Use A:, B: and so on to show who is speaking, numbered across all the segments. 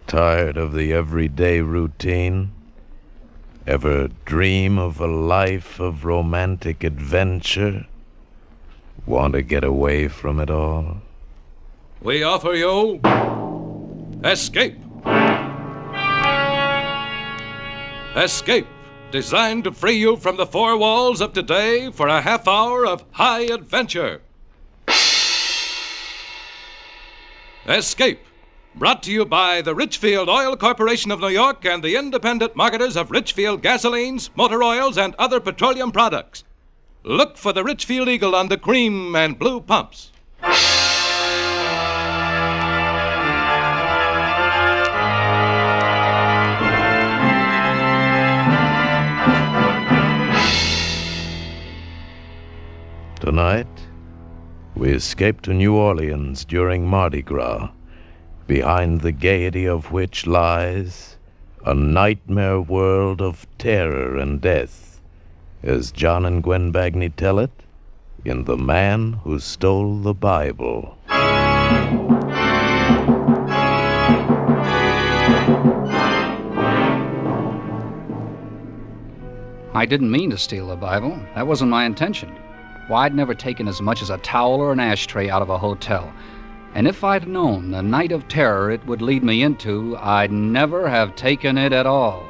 A: Tired of the everyday routine? Ever dream of a life of romantic adventure? Want to get away from it all?
B: We offer you Escape. Escape, designed to free you from the four walls of today for a half hour of high adventure. Escape, brought to you by the Richfield Oil Corporation of New York and the independent marketers of Richfield gasolines, motor oils, and other petroleum products. Look for the Richfield Eagle on the cream and blue pumps.
A: Tonight, we escape to New Orleans during Mardi Gras, behind the gaiety of which lies a nightmare world of terror and death, as John and Gwen Bagni tell it in The Man Who Stole the Bible.
C: I didn't mean to steal the Bible. That wasn't my intention. Why, I'd never taken as much as a towel or an ashtray out of a hotel. And if I'd known the night of terror it would lead me into, I'd never have taken it at all.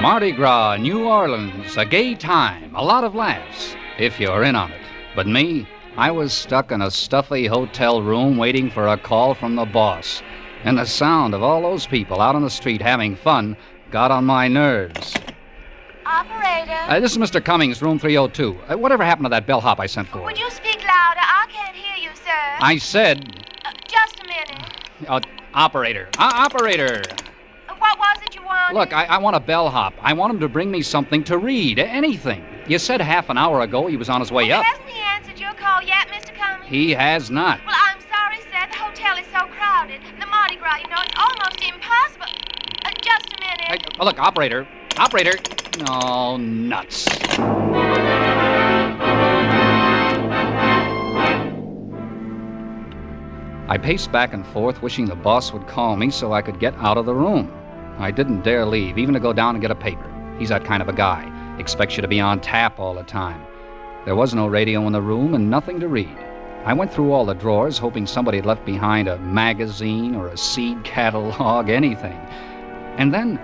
C: Mardi Gras, New Orleans, a gay time, a lot of laughs, if you're in on it. But me, I was stuck in a stuffy hotel room waiting for a call from the boss. And the sound of all those people out on the street having fun got on my nerves.
D: Operator.
C: This is Mr. Cummings, room 302. Whatever happened to that bellhop I sent for?
D: Would you speak louder? I can't hear you, sir.
C: I said...
D: just a minute.
C: Operator. Operator.
D: What was it you wanted?
C: Look, I want a bellhop. I want him to bring me something to read. Anything. You said half an hour ago he was on his way up.
D: Hasn't he answered your call yet, Mr. Cummings?
C: He has not.
D: Well, I'm sorry, sir. The hotel is so crowded. The Mardi Gras, you know, it's almost impossible. Just a minute.
C: Look, operator. Operator. Oh, nuts. I paced back and forth, wishing the boss would call me so I could get out of the room. I didn't dare leave, even to go down and get a paper. He's that kind of a guy. Expects you to be on tap all the time. There was no radio in the room and nothing to read. I went through all the drawers, hoping somebody had left behind a magazine or a seed catalog, anything. And then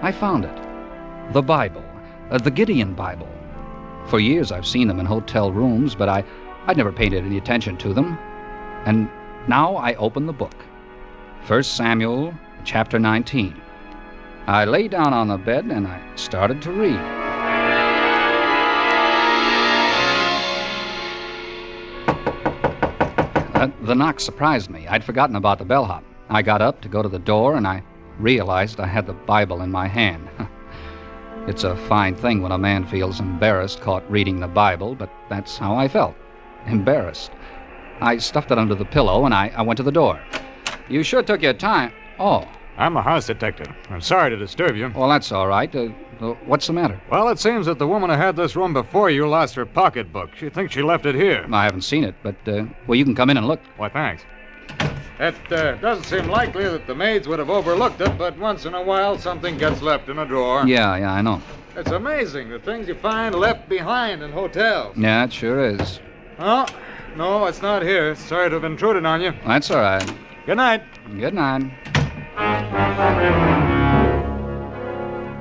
C: I found it. The Bible. The Gideon Bible. For years I've seen them in hotel rooms, but I'd never paid any attention to them. And now I opened the book. 1 Samuel, chapter 19. I lay down on the bed and I started to read. The knock surprised me. I'd forgotten about the bellhop. I got up to go to the door and I realized I had the Bible in my hand. It's a fine thing when a man feels embarrassed caught reading the Bible, but that's how I felt. Embarrassed. I stuffed it under the pillow and I went to the door. You sure took your time. Oh.
E: I'm a house detective. I'm sorry to disturb you.
C: Well, that's all right. What's the matter?
E: Well, it seems that the woman who had this room before you lost her pocketbook. She thinks she left it here.
C: I haven't seen it, but, well, you can come in and look.
E: Why, thanks. It doesn't seem likely that the maids would have overlooked it, but once in a while something gets left in a drawer.
C: Yeah, I know.
E: It's amazing, the things you find left behind in hotels.
C: Yeah, it sure is.
E: Oh, no, it's not here. Sorry to have intruded on you.
C: That's all right.
E: Good night.
C: Good night.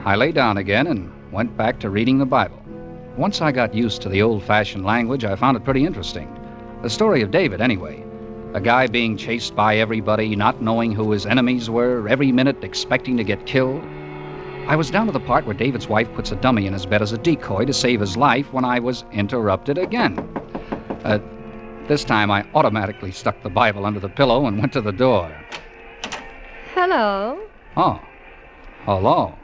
C: I lay down again and went back to reading the Bible. Once I got used to the old-fashioned language, I found it pretty interesting. The story of David, anyway. A guy being chased by everybody, not knowing who his enemies were, every minute expecting to get killed. I was down to the part where David's wife puts a dummy in his bed as a decoy to save his life when I was interrupted again. This time I automatically stuck the Bible under the pillow and went to the door.
F: Hello.
C: Oh, hello.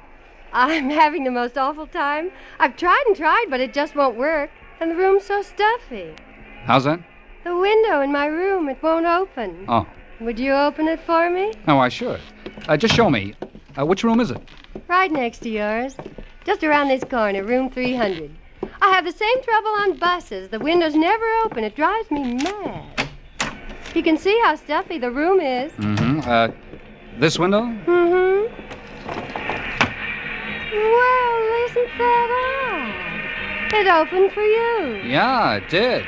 F: I'm having the most awful time. I've tried and tried, but it just won't work. And the room's so stuffy.
C: How's that?
F: The window in my room, it won't open.
C: Oh.
F: Would you open it for me?
C: Oh, why, sure. Just show me. Which room is it?
F: Right next to yours. Just around this corner, room 300. I have the same trouble on buses. The windows never open. It drives me mad. You can see how stuffy the room is.
C: Mm-hmm. This window?
F: Mm-hmm. Well, isn't that odd? It opened for you.
C: Yeah, it did.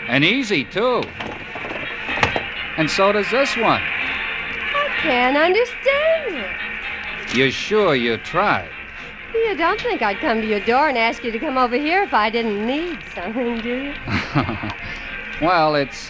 C: And easy, too. And so does this one.
F: I can't understand it.
C: You sure you tried?
F: You don't think I'd come to your door and ask you to come over here if I didn't need something, do you?
C: Well, it's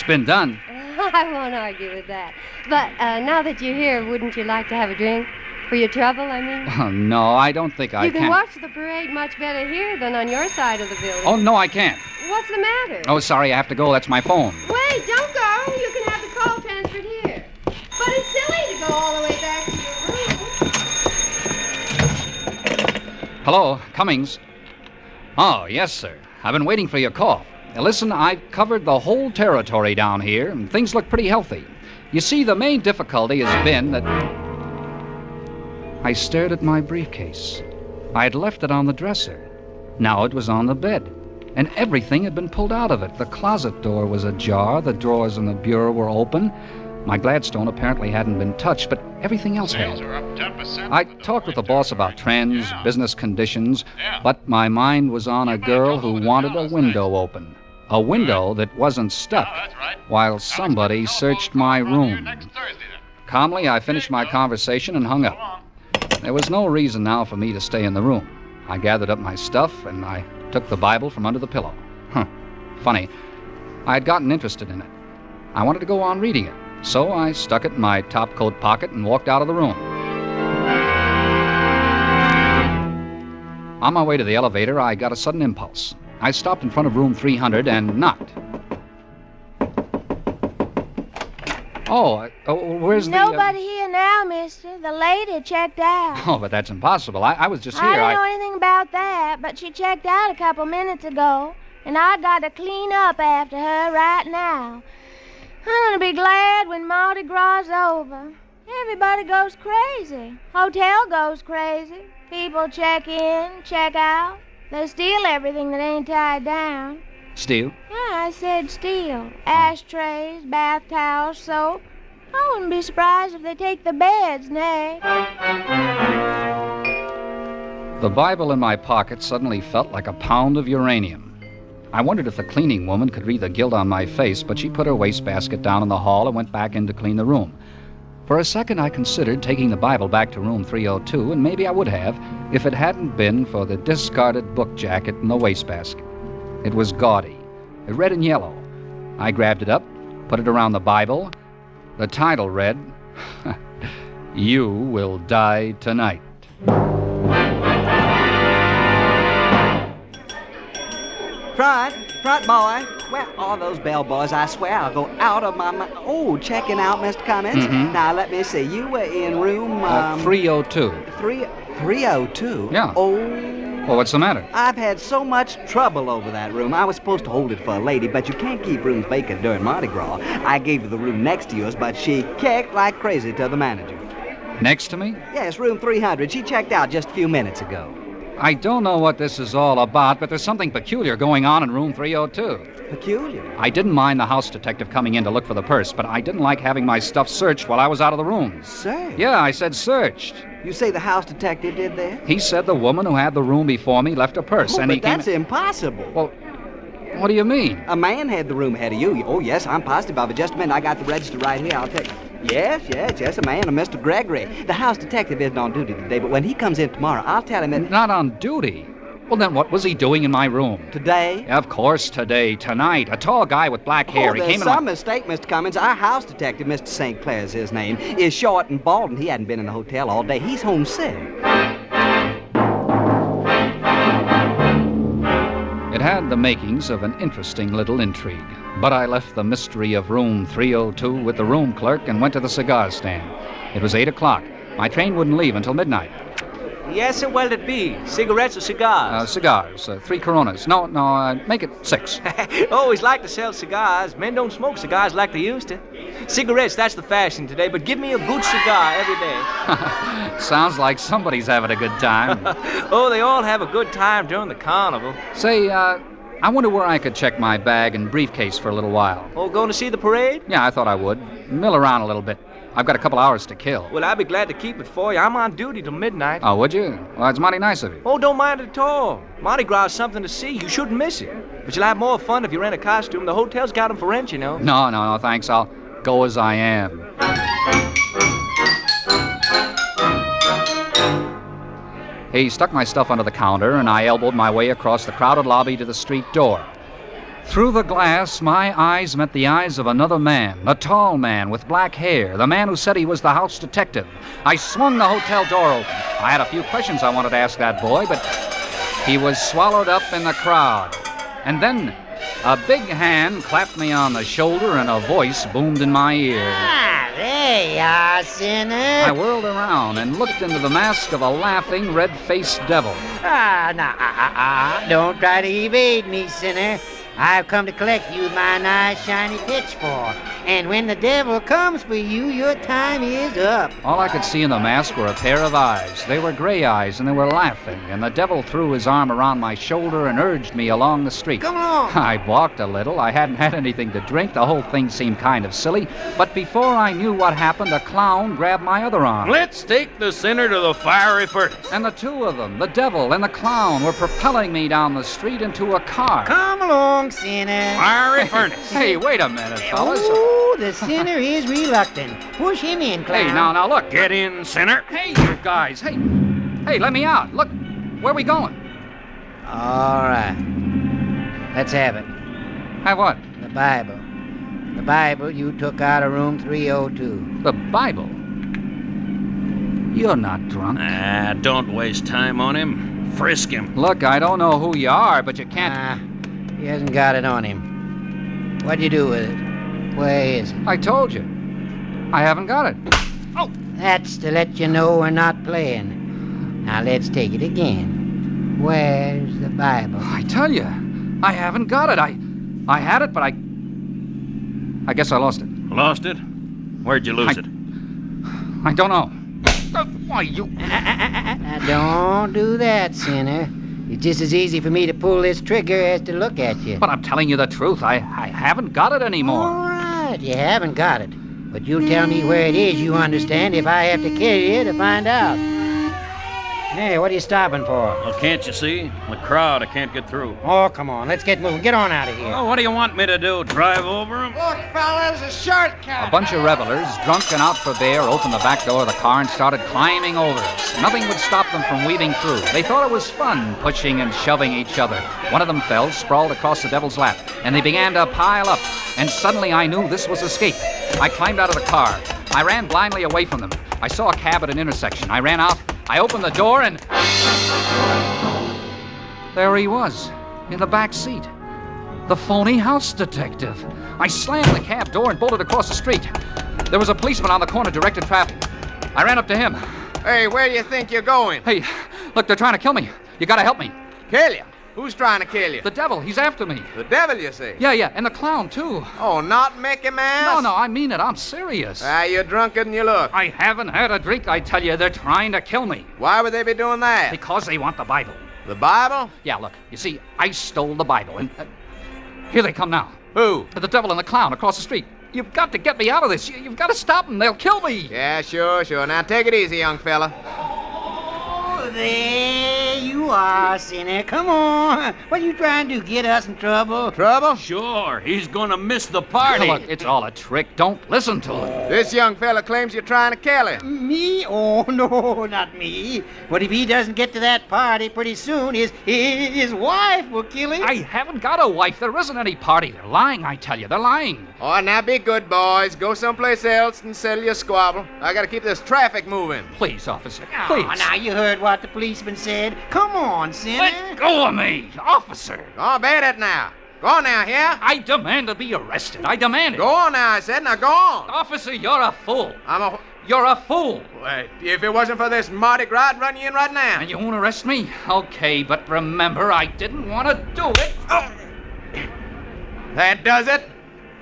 C: been done.
F: I won't argue with that. But now that you're here, wouldn't you like to have a drink? For your trouble, I mean?
C: Oh, no, I don't think I can.
F: You can watch the parade much better here than on your side of the building.
C: Oh, no, I can't.
F: What's the matter?
C: Oh, sorry, I have to go. That's my phone.
F: Wait, don't go. You can have the call transferred here. But it's silly to go all the way back to your room.
C: Hello, Cummings. Oh, yes, sir. I've been waiting for your call. Now, listen, I've covered the whole territory down here, and things look pretty healthy. You see, the main difficulty has been that... I stared at my briefcase. I had left it on the dresser. Now it was on the bed, and everything had been pulled out of it. The closet door was ajar, the drawers in the bureau were open. My Gladstone apparently hadn't been touched, but everything else had. I talked with the boss about trends, business conditions, but my mind was on a girl who wanted a window open. A window that wasn't stuck, while somebody searched my room. Calmly, I finished my conversation and hung up. There was no reason now for me to stay in the room. I gathered up my stuff, and I took the Bible from under the pillow. Funny. I had gotten interested in it. I wanted to go on reading it, so I stuck it in my top coat pocket and walked out of the room. On my way to the elevator, I got a sudden impulse. I stopped in front of room 300 and knocked. Where's
D: Nobody here now, mister. The lady checked out.
C: Oh, but that's impossible. I was just here.
D: I don't know anything about that, but she checked out a couple minutes ago, and I got to clean up after her right now. I'm gonna be glad when Mardi Gras over. Everybody goes crazy. Hotel goes crazy. People check in, check out. They steal everything that ain't tied down.
C: Steal?
D: Yeah, I said steal. Ashtrays, bath towels, soap. I wouldn't be surprised if they take the beds, nay.
C: The Bible in my pocket suddenly felt like a pound of uranium. I wondered if the cleaning woman could read the guilt on my face, but she put her wastebasket down in the hall and went back in to clean the room. For a second, I considered taking the Bible back to room 302, and maybe I would have if it hadn't been for the discarded book jacket in the wastebasket. It was gaudy, red and yellow. I grabbed it up, put it around the Bible. The title read, You Will Die Tonight.
G: Front boy. Where are those bellboys? I swear I'll go out of my mind. Oh, checking out, Mr. Cummings.
C: Mm-hmm.
G: Now, let me see. You were in room...
C: 302.
G: 302?
C: Yeah.
G: Oh...
C: Well, what's the matter?
G: I've had so much trouble over that room. I was supposed to hold it for a lady, but you can't keep rooms vacant during Mardi Gras. I gave her the room next to yours, but she kicked like crazy to the manager.
C: Next to me?
G: Yes, room 300. She checked out just a few minutes ago.
C: I don't know what this is all about, but there's something peculiar going on in room 302.
G: Peculiar?
C: I didn't mind the house detective coming in to look for the purse, but I didn't like having my stuff searched while I was out of the room.
G: Searched?
C: Yeah, I said searched.
G: You say the house detective did that?
C: He said the woman who had the room before me left a purse, and
G: but
C: he came...
G: that's impossible.
C: Well, what do you mean?
G: A man had the room ahead of you. Oh, yes, I'm positive of it. Just a minute, I got the register right here. I'll take... Yes, a man, a Mr. Gregory. The house detective isn't on duty today, but when he comes in tomorrow, I'll tell him that...
C: Not on duty? Well, then what was he doing in my room?
G: Today?
C: Of course, today, tonight. A tall guy with black hair.
G: Oh,
C: He
G: there's
C: came in
G: some mistake, Mr. Cummings. Our house detective, Mr. St. Clair's his name, is short and bald, and he hadn't been in the hotel all day. He's homesick.
C: It had the makings of an interesting little intrigue. But I left the mystery of room 302 with the room clerk and went to the cigar stand. It was 8 o'clock. My train wouldn't leave until midnight.
H: Yes, sir, what'll it be? Cigarettes or cigars?
C: Cigars. 3 Coronas. No, make it 6.
H: Always like to sell cigars. Men don't smoke cigars like they used to. Cigarettes, that's the fashion today, but give me a good cigar every day.
C: Sounds like somebody's having a good time.
H: Oh, they all have a good time during the carnival.
C: Say, I wonder where I could check my bag and briefcase for a little while.
H: Oh, going to see the parade?
C: Yeah, I thought I would. Mill around a little bit. I've got a couple hours to kill.
H: Well, I'd be glad to keep it for you. I'm on duty till midnight.
C: Oh, would you? Well, it's mighty nice of you.
H: Oh, don't mind it at all. Mardi Gras is something to see. You shouldn't miss it. But you'll have more fun if you rent a costume. The hotel's got them for rent, you know.
C: No, thanks. I'll go as I am. He stuck my stuff under the counter, and I elbowed my way across the crowded lobby to the street door. Through the glass, my eyes met the eyes of another man, a tall man with black hair, the man who said he was the house detective. I swung the hotel door open. I had a few questions I wanted to ask that boy, but he was swallowed up in the crowd. And then a big hand clapped me on the shoulder, and a voice boomed in my ear.
I: Ah, there you are, sinner.
C: I whirled around and looked into the mask of a laughing, red-faced devil.
I: Don't try to evade me, sinner. I've come to collect you with my nice shiny pitchfork. And when the devil comes for you, your time is up.
C: All I could see in the mask were a pair of eyes. They were gray eyes, and they were laughing. And the devil threw his arm around my shoulder and urged me along the street.
I: Come on.
C: I balked a little. I hadn't had anything to drink. The whole thing seemed kind of silly. But before I knew what happened, a clown grabbed my other arm.
J: Let's take the sinner to the fiery furnace.
C: And the two of them, the devil and the clown, were propelling me down the street into a car.
I: Come along, sinner.
J: Fiery furnace.
C: Hey, wait a minute, fellas.
I: Oh, the sinner is reluctant. Push him in, clown.
C: Hey, now, look.
J: Get in, sinner.
C: Hey, you guys. Hey, let me out. Look, where are we going?
I: All right. Let's have it.
C: Have what?
I: The Bible. The Bible you took out of room 302.
C: The Bible? You're not drunk.
J: Don't waste time on him. Frisk him.
C: Look, I don't know who you are, but you can't...
I: He hasn't got it on him. What'd you do with it? Where is it?
C: I told you. I haven't got it.
I: Oh! That's to let you know we're not playing. Now let's take it again. Where's the Bible?
C: I tell you, I haven't got it. I had it, but I guess I lost it.
J: Lost it? Where'd you lose it?
C: I don't know. Why, you...
I: Don't do that, sinner. It's just as easy for me to pull this trigger as to look at you.
C: But I'm telling you the truth. I haven't got it anymore.
I: All right, you haven't got it. But you'll tell me where it is, you understand, if I have to carry you to find out. Hey, what are you stopping for?
J: Well, can't you see? The crowd, I can't get through.
I: Oh, come on, let's get moving. Get on out of here.
J: Oh, what do you want me to do? Drive over them?
I: Look, fellas, a shortcut.
C: A bunch of revelers, drunk and out for beer, opened the back door of the car and started climbing over us. Nothing would stop them from weaving through. They thought it was fun, pushing and shoving each other. One of them fell, sprawled across the devil's lap, and they began to pile up. And suddenly I knew this was escape. I climbed out of the car. I ran blindly away from them. I saw a cab at an intersection. I ran out. I opened the door and... there he was, in the back seat. The phony house detective. I slammed the cab door and bolted across the street. There was a policeman on the corner directing traffic. I ran up to him.
K: Hey, where do you think you're going?
C: Hey, look, they're trying to kill me. You gotta help me.
K: Kill you? Who's trying to kill you?
C: The devil. He's after me.
K: The devil, you say?
C: Yeah, and the clown, too.
K: Oh, not Mickey Mouse?
C: No, I mean it. I'm serious.
K: You're drunker than you look.
C: I haven't had a drink, I tell you. They're trying to kill me.
K: Why would they be doing that?
C: Because they want the Bible.
K: The Bible?
C: Yeah, look, you see, I stole the Bible, and here they come now.
K: Who?
C: The devil and the clown across the street. You've got to get me out of this. You've got to stop them. They'll kill me.
K: Yeah, sure. Now take it easy, young fella.
I: Oh, there you are, sinner. Come on. What are you trying to do? Get us in trouble?
K: Trouble?
J: Sure. He's gonna miss the party.
C: Look, it's all a trick. Don't listen to him.
K: This young fella claims you're trying to kill him.
I: Me? Oh, no, not me. But if he doesn't get to that party pretty soon, his wife will kill him.
C: I haven't got a wife. There isn't any party. They're lying, I tell you. They're lying.
K: Oh, now be good, boys. Go someplace else and settle your squabble. I gotta keep this traffic moving.
C: Please, officer.
I: Oh,
C: Please.
I: now you heard what the policeman said. Come on, sinner.
C: Let go of me, officer.
K: Go on, bear it now. Go on now, here.
C: I demand to be arrested. I demand it.
K: Go on now, I said. Now go on.
C: Officer, you're a fool.
K: I'm a...
C: You're a fool.
K: Wait, if it wasn't for this Mardi Gras, I'd run you in right now.
C: And you won't arrest me? Okay, but remember, I didn't want to do it.
K: Oh. That does it.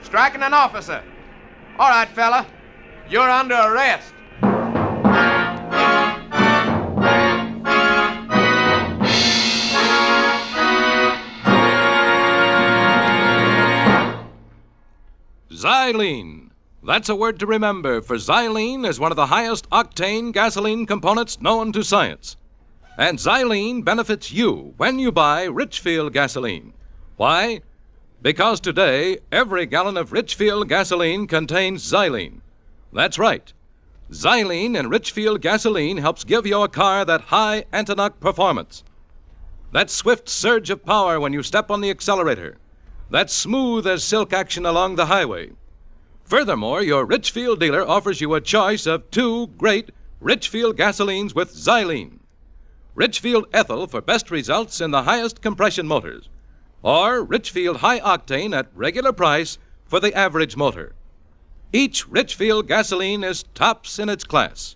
K: Striking an officer. All right, fella. You're under arrest.
B: Xylene. That's a word to remember, for xylene is one of the highest octane gasoline components known to science. And xylene benefits you when you buy Richfield gasoline. Why? Because today, every gallon of Richfield gasoline contains xylene. That's right. Xylene in Richfield gasoline helps give your car that high anti-knock performance. That swift surge of power when you step on the accelerator. That smooth as silk action along the highway. Furthermore, your Richfield dealer offers you a choice of 2 great Richfield gasolines with xylene. Richfield Ethyl for best results in the highest compression motors. Or Richfield High Octane at regular price for the average motor. Each Richfield gasoline is tops in its class.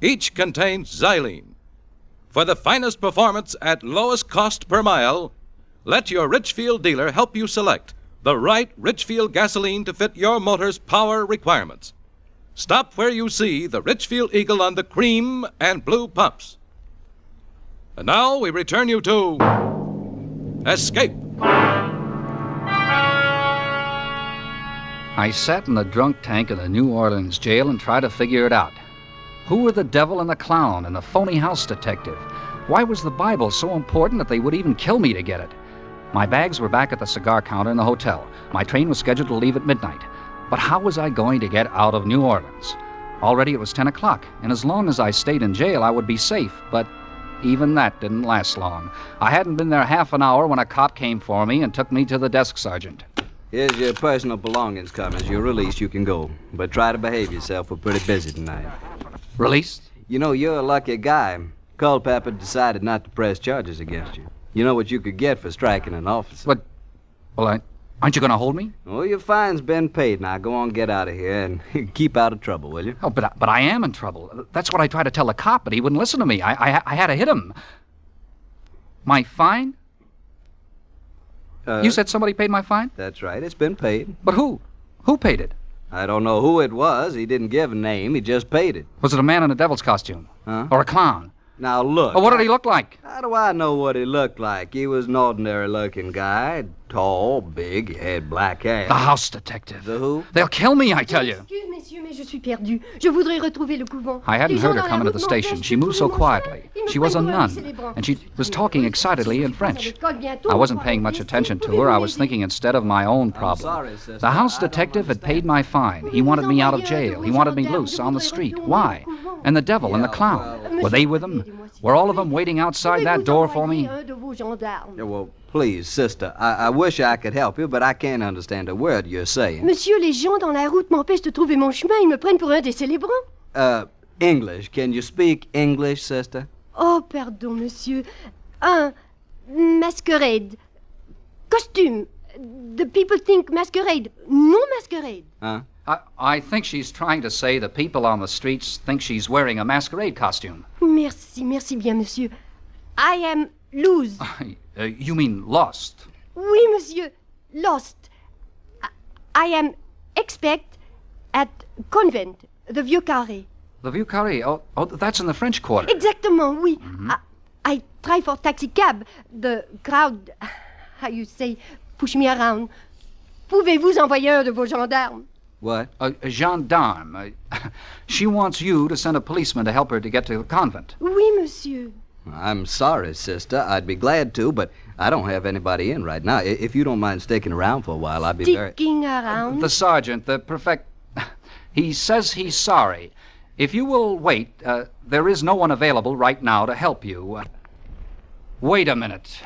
B: Each contains xylene. For the finest performance at lowest cost per mile, let your Richfield dealer help you select the right Richfield gasoline to fit your motor's power requirements. Stop where you see the Richfield Eagle on the cream and blue pumps. And now we return you to Escape.
C: I sat in the drunk tank of the New Orleans jail and tried to figure it out. Who were the devil and the clown and the phony house detective? Why was the Bible so important that they would even kill me to get it? My bags were back at the cigar counter in the hotel. My train was scheduled to leave at midnight. But how was I going to get out of New Orleans? Already it was 10 o'clock, and as long as I stayed in jail, I would be safe. But even that didn't last long. I hadn't been there half an hour when a cop came for me and took me to the desk sergeant.
G: Here's your personal belongings, Cummins. You're released. You can go. But try to behave yourself. We're pretty busy tonight.
C: Released?
G: You know, you're a lucky guy. Culpepper decided not to press charges against you. You know what you could get for striking an officer.
C: But, well, aren't you going to hold me?
G: Oh, your fine's been paid. Now go on, get out of here and keep out of trouble, will you?
C: Oh, but I am in trouble. That's what I tried to tell the cop, but he wouldn't listen to me. I had to hit him. My fine? You said somebody paid my fine?
G: That's right. It's been paid.
C: But who? Who paid it?
G: I don't know who it was. He didn't give a name. He just paid it.
C: Was it a man in a devil's costume?
G: Huh?
C: Or a clown?
G: Now, look.
C: Or what did he look like?
G: How do I know what he looked like? He was an ordinary-looking guy. Tall, big, he had black hair.
C: The house detective.
G: The who?
C: They'll kill me, I tell you.
F: Excuse, messieurs, mais je suis perdue. Je voudrais retrouver le couvent.
C: I hadn't heard her come into the station. She moved so quietly. She was a nun, and she was talking excitedly in French. I wasn't paying much attention to her. I was thinking instead of my own problem. The house detective had paid my fine. He wanted me out of jail. He wanted me loose on the street. Why? And the devil and the clown. Were they with him? Were all of them waiting outside that door for me?
G: Yeah, well, please, sister, I wish I could help you, but I can't understand a word you're saying.
F: Monsieur, les gens dans la route m'empêchent de trouver mon chemin. Ils me prennent pour un des célébrants.
G: English. Can you speak English, sister?
F: Oh, pardon, monsieur. Masquerade. Costume. The people think masquerade. No masquerade.
G: Huh?
C: I think she's trying to say the people on the streets think she's wearing a masquerade costume.
F: Merci bien, monsieur. I am loose.
C: You mean lost?
F: Oui, monsieur. Lost. I am expect at convent, the Vieux Carré.
C: The Vieux Carré? Oh, that's in the French Quarter.
F: Exactement, oui. Mm-hmm. I try for taxi cab. The crowd, how you say, push me around. Pouvez-vous envoyer un de vos gendarmes?
C: What? A gendarme. She wants you to send a policeman to help her to get to the convent.
F: Oui, monsieur.
G: I'm sorry, sister. I'd be glad to, but I don't have anybody in right now. If you don't mind sticking around for a while, I'd be
F: Sticking around?
C: The sergeant, the prefect, he says he's sorry. If you will wait, there is no one available right now to help you. Wait a minute.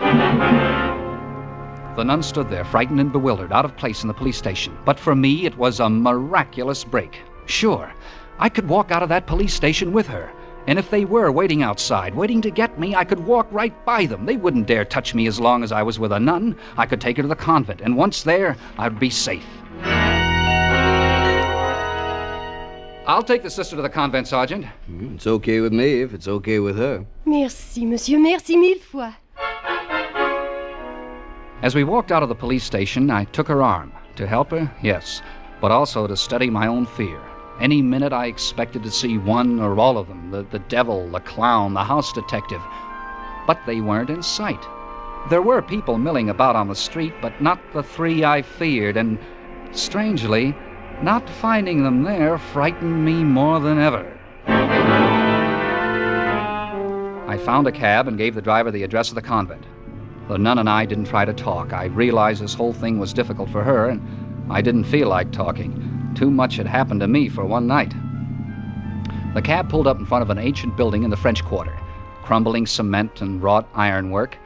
C: The nun stood there, frightened and bewildered, out of place in the police station. But for me, it was a miraculous break. Sure, I could walk out of that police station with her. And if they were waiting outside, waiting to get me, I could walk right by them. They wouldn't dare touch me as long as I was with a nun. I could take her to the convent, and once there, I'd be safe. I'll take the sister to the convent, Sergeant.
G: It's okay with me if it's okay with her.
F: Merci, monsieur. Merci mille fois.
C: As we walked out of the police station, I took her arm. To help her? Yes. but also to study my own fear. Any minute I expected to see one or all of them, the devil, the clown, the house detective. But they weren't in sight. There were people milling about on the street, but not the three I feared, and strangely, not finding them there frightened me more than ever. I found a cab and gave the driver the address of the convent. The nun and I didn't try to talk. I realized this whole thing was difficult for her, and I didn't feel like talking. Too much had happened to me for one night. The cab pulled up in front of an ancient building in the French Quarter, crumbling cement and wrought ironwork,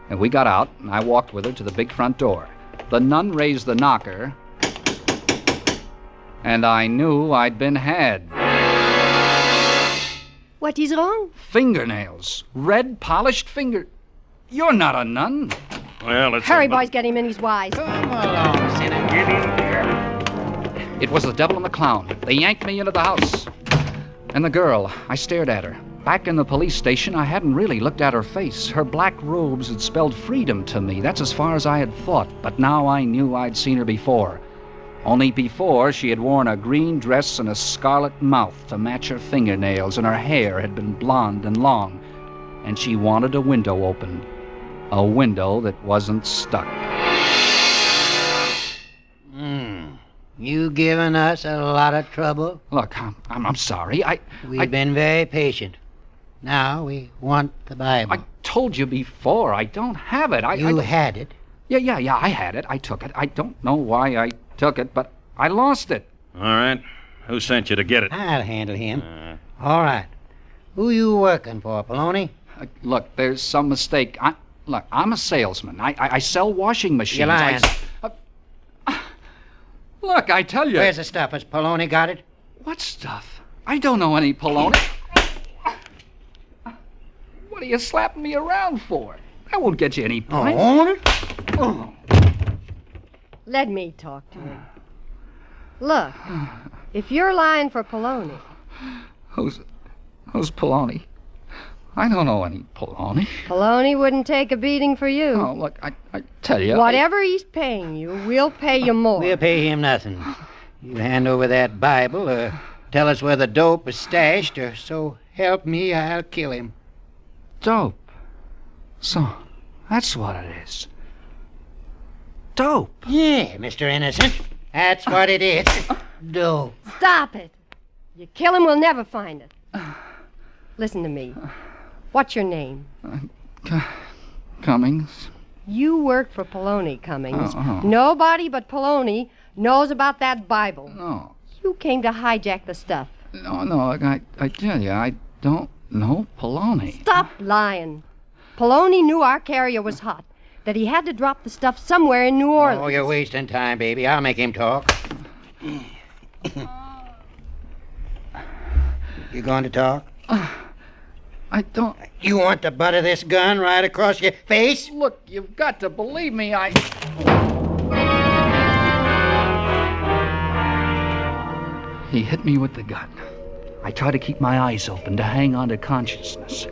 C: and we got out, and I walked with her to the big front door. The nun raised the knocker, and I knew I'd been had.
F: What is wrong?
C: Fingernails. Red, polished finger... You're not a nun.
J: Well, it's...
F: Hurry, boys, get him in his wise.
I: Come along, sinner. Get in here.
C: It was the devil and the clown. They yanked me into the house. And the girl, I stared at her. Back in the police station, I hadn't really looked at her face. Her black robes had spelled freedom to me. That's as far as I had thought. But now I knew I'd seen her before. Only before, she had worn a green dress and a scarlet mouth to match her fingernails, and her hair had been blonde and long. And she wanted a window opened. A window that wasn't stuck.
I: You giving us a lot of trouble?
C: Look, I'm sorry.
I: We've been very patient. Now we want the Bible.
C: I told you before, I don't have it.
I: You had it?
C: Yeah, I had it. I took it. I don't know why I took it, but I lost it.
J: All right. Who sent you to get it?
I: I'll handle him. All right. Who you working for, Poloni?
C: Look, there's some mistake. I'm a salesman. I sell washing machines.
I: You're lying.
C: Look, I tell you.
I: Where's the stuff? Has Poloni got it?
C: What stuff? I don't know any Poloni. What are you slapping me around for? That won't get you any points.
I: Oh.
F: Let me talk to him. Look, if you're lying for Poloni...
C: Who's Poloni? I don't know any Poloni.
F: Poloni wouldn't take a beating for you.
C: Oh, look, I tell you...
F: Whatever he's paying you, we'll pay you more.
I: We'll pay him nothing. You hand over that Bible, or tell us where the dope is stashed, or so help me, I'll kill him.
C: Dope? So, that's what it is. Dope?
I: Yeah, Mr. Innocent. That's what it is. Dope.
F: Stop it. You kill him, we'll never find it. Listen to me. What's your name?
C: Cummings.
F: You work for Poloni, Cummings.
C: Oh.
F: Nobody but Poloni knows about that Bible.
C: No.
F: You came to hijack the stuff.
C: No, I tell you, I don't know Poloni.
F: Stop lying. Poloni knew our carrier was hot, that he had to drop the stuff somewhere in New Orleans.
I: Oh, you're wasting time, baby. I'll make him talk. You going to talk?
C: I don't...
I: You want the butt of this gun right across your face?
C: Look, you've got to believe me, He hit me with the gun. I tried to keep my eyes open, to hang on to consciousness.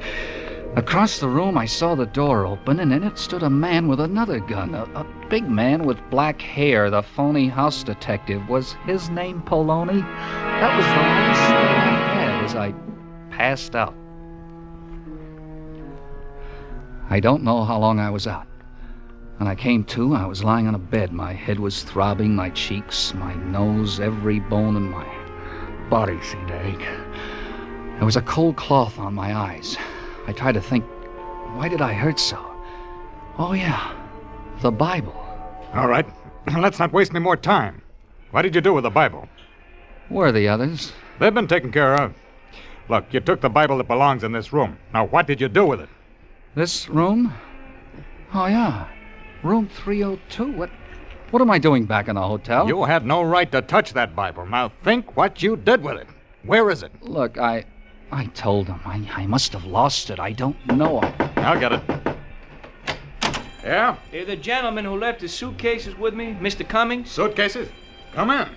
C: Across the room, I saw the door open, and in it stood a man with another gun. A big man with black hair, the phony house detective. Was his name Poloni? That was the last thing I had as I passed out. I don't know how long I was out. When I came to, I was lying on a bed. My head was throbbing, my cheeks, my nose, every bone in my body seemed to ache. There was a cold cloth on my eyes. I tried to think, why did I hurt so? Oh, yeah, the Bible.
E: All right, let's not waste any more time. What did you do with the Bible?
C: Where are the others?
E: They've been taken care of. Look, you took the Bible that belongs in this room. Now, what did you do with it?
C: This room? Oh, yeah. Room 302. What am I doing back in the hotel?
E: You had no right to touch that Bible. Now, think what you did with it. Where is it?
C: Look, I told him. I must have lost it. I don't know.
E: I'll get it. Yeah?
H: You're the gentleman who left his suitcases with me, Mr. Cummings?
E: Suitcases? Come in.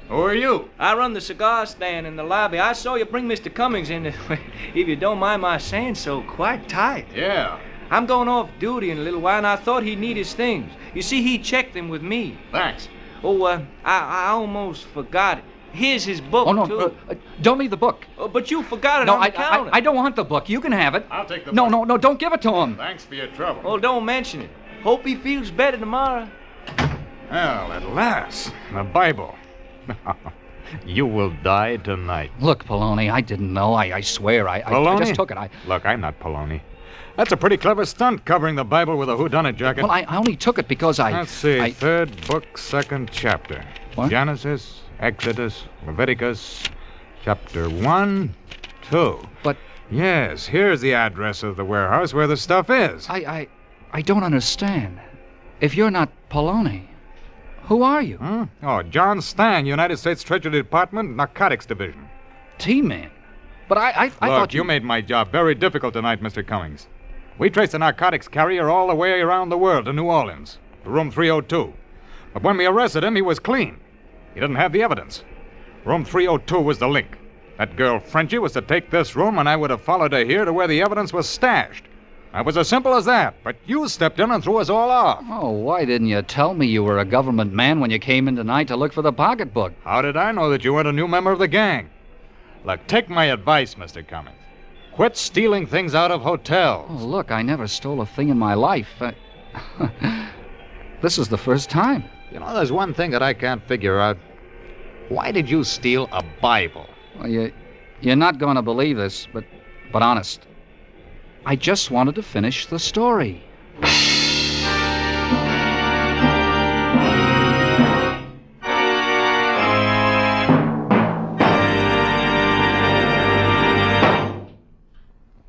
E: Who are you?
H: I run the cigar stand in the lobby. I saw you bring Mr. Cummings in, if you don't mind my saying so, quite tight.
E: Yeah.
H: I'm going off duty in a little while, and I thought he'd need his things. You see, he checked them with me.
E: Thanks.
H: Oh, I almost forgot it. Here's his book, too.
C: Don't leave the book.
H: But you forgot it
C: No,
H: on the counter.
C: I don't want the book. You can have it.
E: I'll take the
C: No,
E: book.
C: no, don't give it to him.
E: Thanks for your trouble.
H: Oh, don't mention it. Hope he feels better tomorrow.
E: Well, at last, the Bible. You will die tonight.
C: Look, Poloni, I didn't know. I swear, I just took it.
E: Look, I'm not Poloni. That's a pretty clever stunt, covering the Bible with a whodunit jacket.
C: Well, I only took it because
E: Let's see, third book, second chapter.
C: What?
E: Genesis, Exodus, Leviticus, chapter 1, 2.
C: But...
E: Yes, here's the address of the warehouse where the stuff is.
C: I don't understand. If you're not Poloni, who are you?
E: Oh, John Stang, United States Treasury Department, Narcotics Division.
C: T-Man. But I
E: Look,
C: thought
E: you made my job very difficult tonight, Mr. Cummings. We traced a narcotics carrier all the way around the world to New Orleans, to room 302. But when we arrested him, he was clean. He didn't have the evidence. Room 302 was the link. That girl, Frenchie, was to take this room, and I would have followed her here to where the evidence was stashed. It was as simple as that, but you stepped in and threw us all off.
C: Oh, why didn't you tell me you were a government man when you came in tonight to look for the pocketbook?
E: How did I know that you weren't a new member of the gang? Look, take my advice, Mr. Cummings. Quit stealing things out of hotels.
C: Oh, look, I never stole a thing in my life. This is the first time.
E: You know, there's one thing that I can't figure out. Why did you steal a Bible?
C: Well, you're not going to believe this, but honest, I just wanted to finish the story.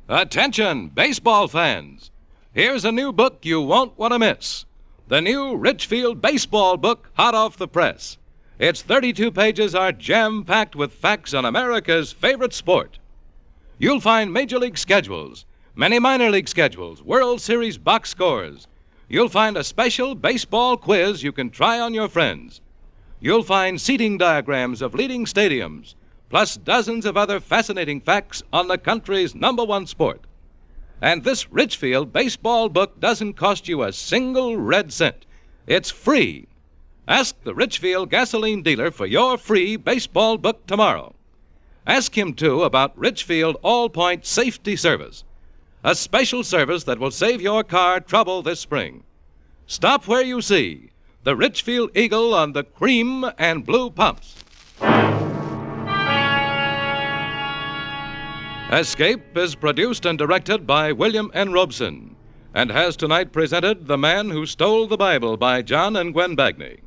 B: Attention, baseball fans. Here's a new book you won't want to miss. The new Richfield Baseball book, hot off the press. Its 32 pages are jam-packed with facts on America's favorite sport. You'll find Major League schedules, many minor league schedules, World Series box scores. You'll find a special baseball quiz you can try on your friends. You'll find seating diagrams of leading stadiums, plus dozens of other fascinating facts on the country's #1 sport. And this Richfield Baseball book doesn't cost you a single red cent. It's free. Ask the Richfield gasoline dealer for your free baseball book tomorrow. Ask him, too, about Richfield All-Point Safety Service, a special service that will save your car trouble this spring. Stop where you see the Richfield Eagle on the cream and blue pumps. Escape is produced and directed by William N. Robeson and has tonight presented The Man Who Stole the Bible by John and Gwen Bagney.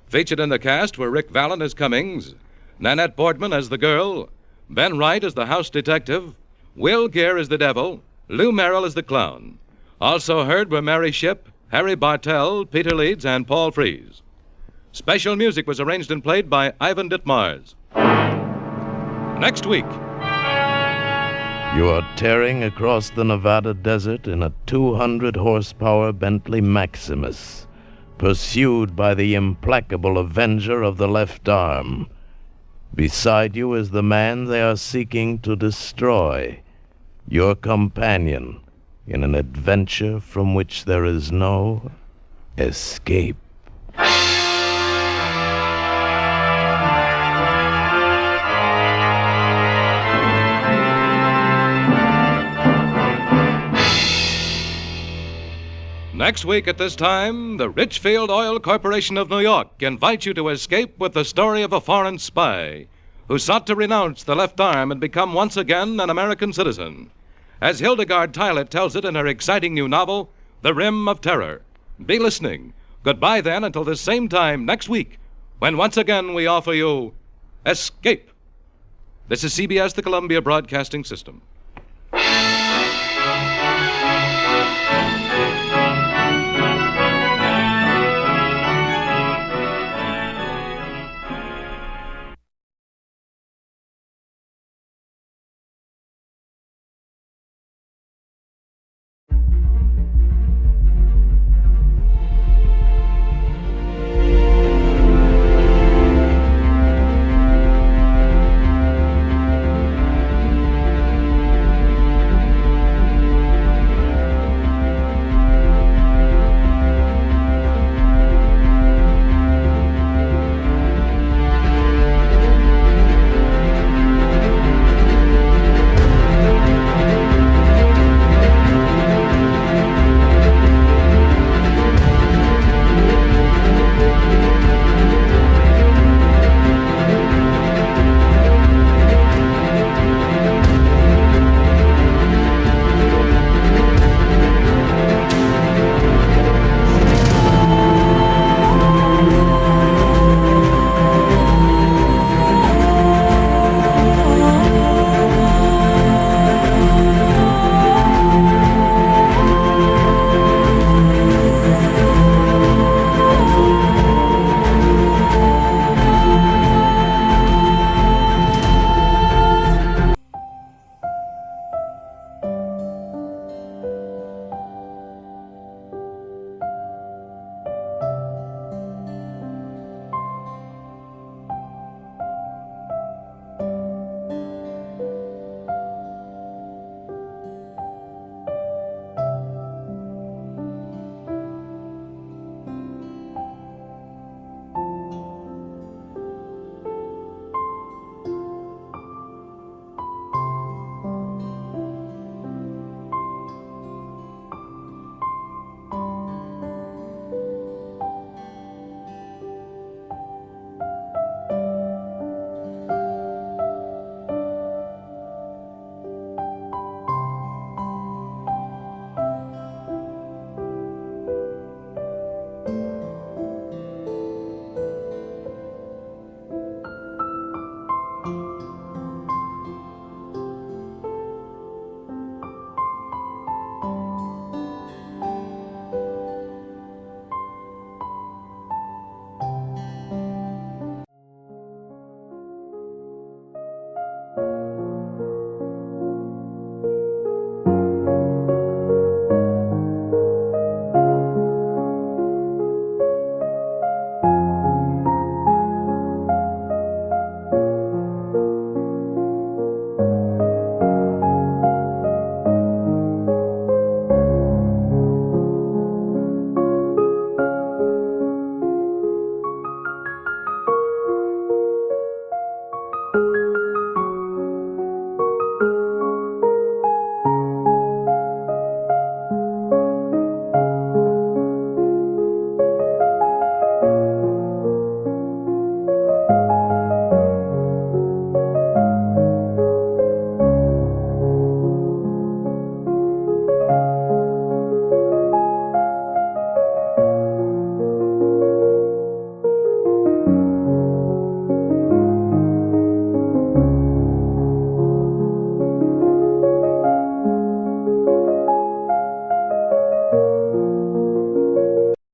B: Featured in the cast were Rick Vallen as Cummings, Nanette Boardman as the girl, Ben Wright as the house detective, Will Gere as the devil, Lou Merrill as the clown. Also heard were Mary Shipp, Harry Bartell, Peter Leeds, and Paul Frees. Special music was arranged and played by Ivan Ditmars. Next week...
A: You are tearing across the Nevada desert in a 200-horsepower Bentley Maximus, pursued by the implacable avenger of the left arm. Beside you is the man they are seeking to destroy, your companion in an adventure from which there is no escape.
B: Next week at this time, the Richfield Oil Corporation of New York invites you to escape with the story of a foreign spy who sought to renounce the left arm and become once again an American citizen. As Hildegard Tylett tells it in her exciting new novel, The Rim of Terror. Be listening. Goodbye then until this same time next week, when once again we offer you Escape. This is CBS, the Columbia Broadcasting System.